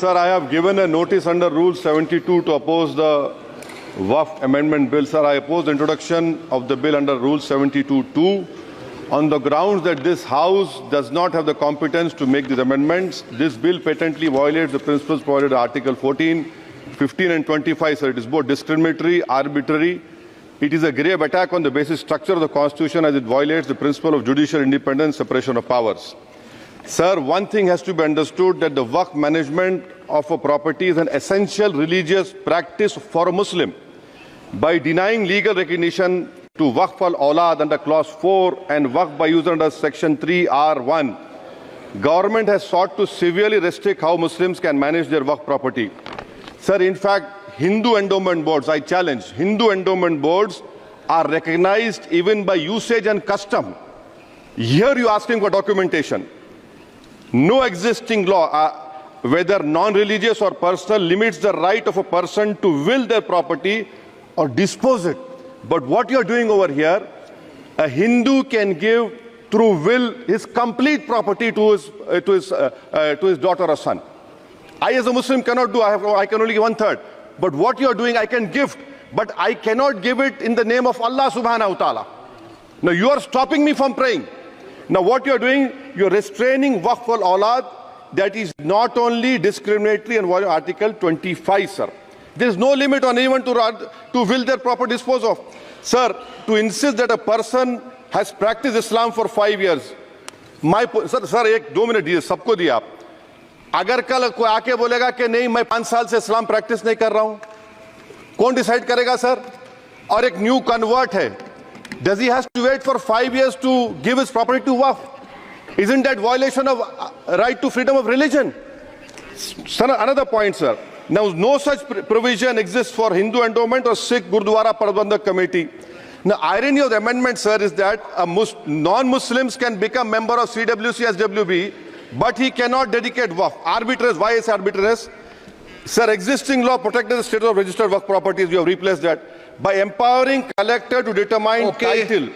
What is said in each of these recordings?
Sir, I have given a notice under Rule 72 to oppose the Waqf Amendment Bill. Sir, I oppose the introduction of the bill under Rule 72(2) on the grounds that this House does not have the competence to make these amendments. This bill patently violates the principles provided in Article 14, 15 and 25. Sir, it is both discriminatory, arbitrary. It is a grave attack on the basic structure of the Constitution as it violates the principle of judicial independence, separation of powers. Sir, one thing has to be understood, that the Waqf management of a property is an essential religious practice for a Muslim. By denying legal recognition to Waqf al-Awlad under Clause 4 and Waqf by user under Section 3(r)(1), government has sought to severely restrict how Muslims can manage their Waqf property. Sir, in fact, Hindu endowment boards, I challenge, Hindu endowment boards are recognized even by usage and custom. Here you are asking for documentation. No existing law, whether non-religious or personal, limits the right of a person to will their property or dispose it. But what you are doing over here, a Hindu can give through will his complete property to his daughter or son. I as a Muslim cannot do, I can only give 1/3. But what you are doing, I can gift, but I cannot give it in the name of Allah subhanahu wa ta'ala. Now you are stopping me from praying. Now what you are doing, you are restraining Waqf al-Awlad. That is not only discriminatory and violating Article 25, sir. There is no limit on anyone to will their property dispose of. Sir, to insist that a person has practiced Islam for 5 years, sir, एक 2 minute दिए, सबको दिया आप. अगर कल कोई आके बोलेगा कि नहीं मैं 5 साल से इस्लाम प्रैक्टिस नहीं कर रहा हूं, कौन डिसाइड करेगा सर? और एक न्यू कन्वर्ट है, does he has to wait for 5 years to give his property to Waqf? Isn't that violation of right to freedom of religion? Sir, another point, sir. Now, no such provision exists for Hindu endowment or Sikh Gurdwara Prabandhak Committee. Now, irony of the amendment, sir, is that non-Muslims can become member of CWC, SWB, but he cannot dedicate Waqf. Arbitrariness. Why is arbitrariness? Sir, existing law protects the status of registered Waqf properties. You have replaced that. By empowering collector to determine title,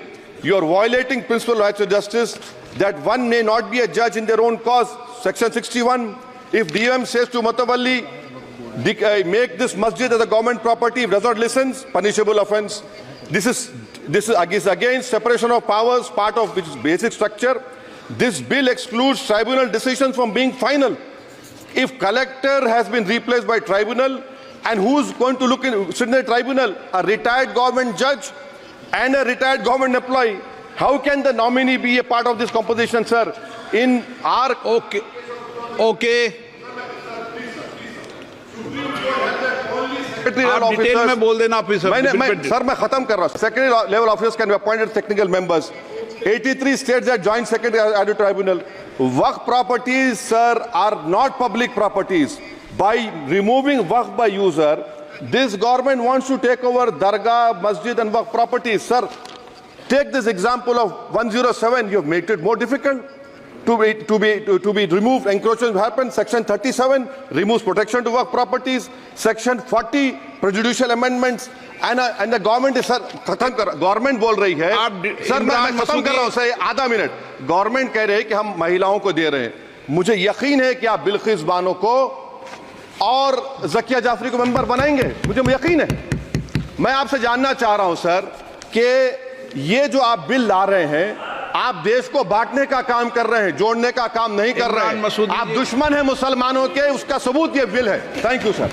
you are violating principle of rights of justice, that one may not be a judge in their own cause. Section 61, if DM says to Mutawalli, make this masjid as a government property, if does not listen, punishable offence. This is against separation of powers, part of which is basic structure. This bill excludes tribunal decisions from being final. If collector has been replaced by tribunal, and who's going to sit in the tribunal? A retired government judge and a retired government employee. How can the nominee be a part of this composition, sir? In our... Okay. आप detail में बोल देना officer. Sir मैं खत्म कर रहा हूं. Secondary level officers can be appointed technical members. 83 states that joint secretary added tribunal. Waqf properties, sir, are not public properties. By removing Waqf by user, this government wants to take over Dargah, Masjid and Waqf properties. Sir, take this example of 107. You have made it more difficult to be removed. Encroachment happens. Section 37 removes protection to Waqf properties. Section 40 prejudicial amendments. And the government is, sir, government बोल रही है. Sir मैं खत्म कर रहा हूं sir, आधा minute. Government कह रहे हैं कि हम महिलाओं को दे रहे हैं. मुझे यकीन है कि आप बिल्किस बानो को और ज़किया जाफरी को मेंबर बनाएंगे, मुझे यकीन है. मैं आपसे जानना चाह रहा हूं सर कि ये जो आप बिल ला रहे हैं, आप देश को बांटने का काम कर रहे हैं, जोड़ने का काम नहीं कर रहे हैं. आप दुश्मन हैं मुसलमानों के, उसका सबूत ये बिल है. Thank you sir.